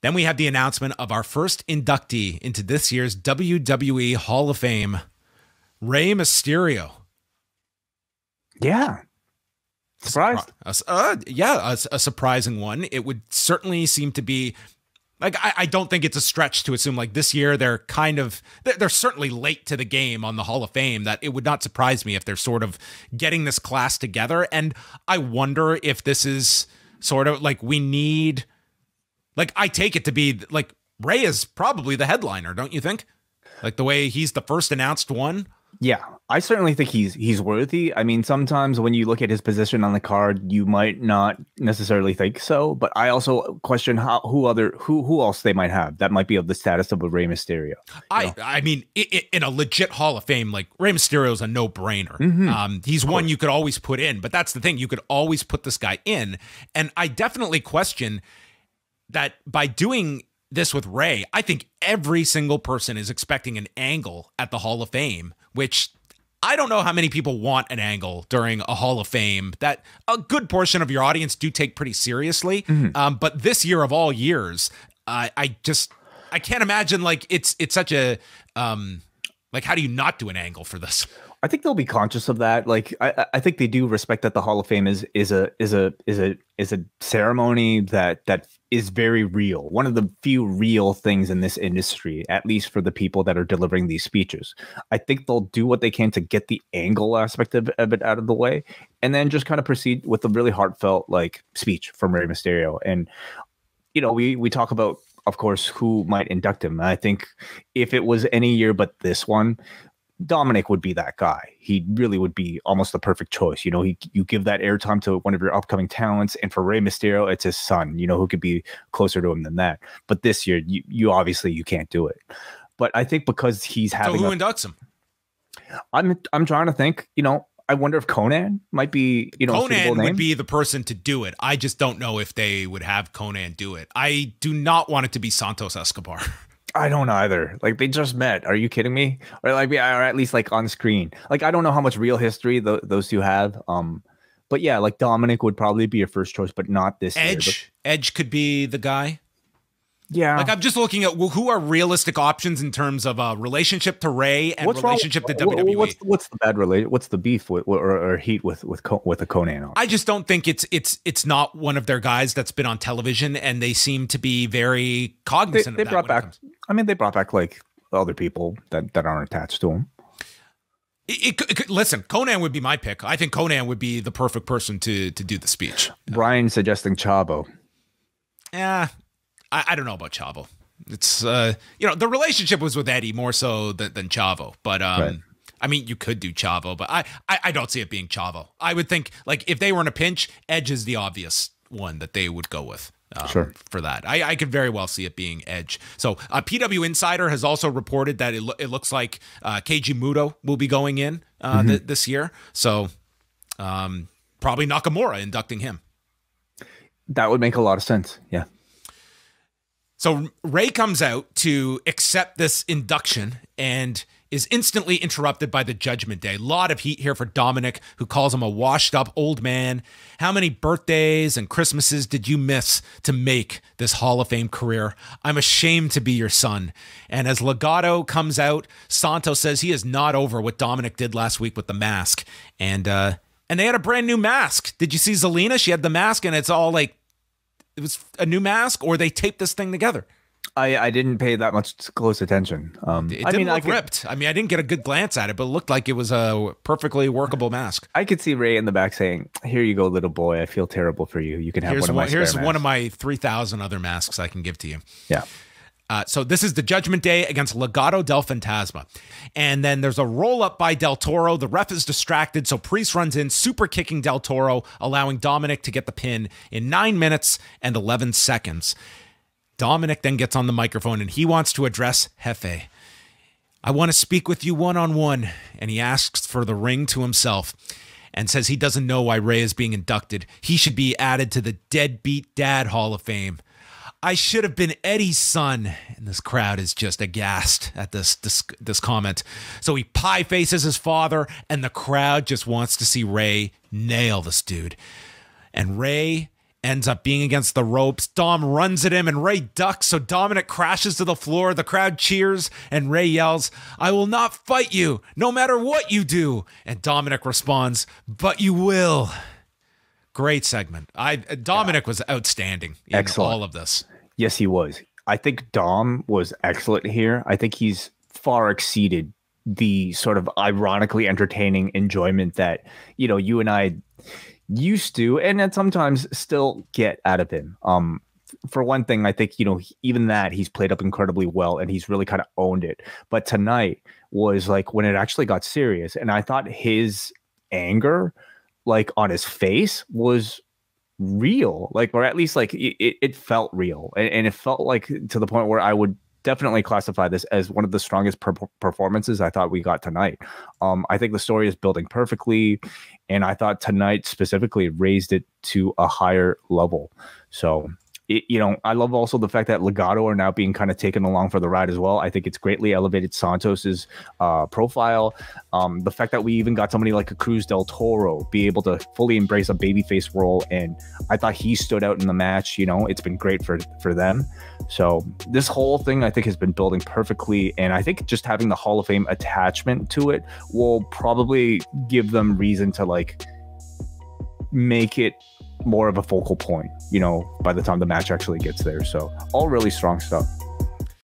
Then we have the announcement of our first inductee into this year's WWE Hall of Fame, Rey Mysterio. Yeah. Surprised? A surprising one. It would certainly seem to be, like, I don't think it's a stretch to assume, like, this year they're certainly late to the game on the Hall of Fame, that it would not surprise me if they're sort of getting this class together. And I wonder if this is sort of like, we need, like, I take it to be like Rey is probably the headliner, don't you think? Like the way he's the first announced one. Yeah, I certainly think he's worthy. I mean, sometimes when you look at his position on the card, you might not necessarily think so. But I also question who else they might have that might be of the status of a Rey Mysterio. I mean, in a legit Hall of Fame, like, Rey Mysterio is a no-brainer. He's one you could always put in, but that's the thing, you could always put this guy in. And I definitely question that by doing this with Rey, I think every single person is expecting an angle at the Hall of Fame, which I don't know how many people want an angle during a Hall of Fame that a good portion of your audience do take pretty seriously. But this year of all years, I can't imagine, like, it's such a, like, how do you not do an angle for this? I think they'll be conscious of that. Like, I think they do respect that the Hall of Fame is a ceremony that is very real. One of the few real things in this industry, at least for the people that are delivering these speeches. I think they'll do what they can to get the angle aspect of it out of the way, and then just kind of proceed with a really heartfelt, like, speech from Rey Mysterio. And, you know, we talk about, of course, who might induct him. I think if it was any year but this one, Dominic would be that guy. He really would be almost the perfect choice. You know, you give that airtime to one of your upcoming talents, and for Rey Mysterio, it's his son. You know, who could be closer to him than that? But this year, you obviously you can't do it. But I think because he's having, so who inducts him? I'm trying to think. You know, I wonder if Conan might be. You know, Conan would be the person to do it. I just don't know if they would have Conan do it. I do not want it to be Santos Escobar. I don't either. Like, they just met. Are you kidding me? Or like, or at least like on screen. Like, I don't know how much real history those two have. But yeah, like, Dominic would probably be your first choice, but not this Edge. Edge could be the guy. Yeah. Like, I'm just looking at who are realistic options in terms of relationship to Rey and relationship to WWE. What's the bad relation? What's the beef or heat with a Conan on? I just don't think it's not one of their guys that's been on television, and they seem to be very cognizant of that. They brought back like other people that aren't attached to him. Listen, Conan would be my pick. I think Conan would be the perfect person to do the speech. Brian suggesting Chavo. Yeah. I don't know about Chavo. It's, you know, the relationship was with Eddie more so than Chavo. But, right. I mean, you could do Chavo, but I don't see it being Chavo. I would think, like, if they were in a pinch, Edge is the obvious one that they would go with for that. I could very well see it being Edge. So PW Insider has also reported that it looks like Keiji Muto will be going in this year. So probably Nakamura inducting him. That would make a lot of sense. Yeah. So Rey comes out to accept this induction and is instantly interrupted by the Judgment Day. A lot of heat here for Dominic, who calls him a washed-up old man. How many birthdays and Christmases did you miss to make this Hall of Fame career? I'm ashamed to be your son. And as Legado comes out, Santos says he is not over what Dominic did last week with the mask. And they had a brand new mask. Did you see Zelina? She had the mask, and it's all like, it was a new mask, or they taped this thing together. I didn't pay that much close attention. It didn't look ripped. I mean, I didn't get a good glance at it, but it looked like it was a perfectly workable mask. I could see Rey in the back saying, "Here you go, little boy. I feel terrible for you. You can have Here's one of my 3,000 other masks I can give to you." Yeah. So this is the Judgment Day against Legado del Fantasma. And then there's a roll-up by Del Toro. The ref is distracted, so Priest runs in, super kicking Del Toro, allowing Dominic to get the pin in 9 minutes and 11 seconds. Dominic then gets on the microphone, and he wants to address Jefe. "I want to speak with you one-on-one," and he asks for the ring to himself and says he doesn't know why Rey is being inducted. He should be added to the Deadbeat Dad Hall of Fame. "I should have been Eddie's son." And this crowd is just aghast at this comment. So he pie faces his father, and the crowd just wants to see Rey nail this dude. And Rey ends up being against the ropes. Dom runs at him and Ray ducks, so Dominic crashes to the floor. The crowd cheers and Ray yells, "I will not fight you, no matter what you do." And Dominic responds, "But you will." Great segment. Dominic was outstanding in Excellent. all of this. Yes, he was. I think Dom was excellent here. I think he's far exceeded the sort of ironically entertaining enjoyment that, you know, you and I used to, and then sometimes still get out of him. For one thing, I think, you know, even that he's played up incredibly well and he's really kind of owned it. But tonight was like when it actually got serious. And I thought his anger, like on his face, was real, like, or at least like it felt real. And it felt like to the point where I would definitely classify this as one of the strongest performances I thought we got tonight. I think the story is building perfectly, and I thought tonight specifically raised it to a higher level. So, you know, I love also the fact that Legado are now being kind of taken along for the ride as well. I think it's greatly elevated Santos's profile. The fact that we even got somebody like a Cruz del Toro be able to fully embrace a babyface role, and I thought he stood out in the match. You know, it's been great for them. So this whole thing, I think, has been building perfectly, and I think just having the Hall of Fame attachment to it will probably give them reason to like make it more of a focal point, you know, by the time the match actually gets there. So all really strong stuff.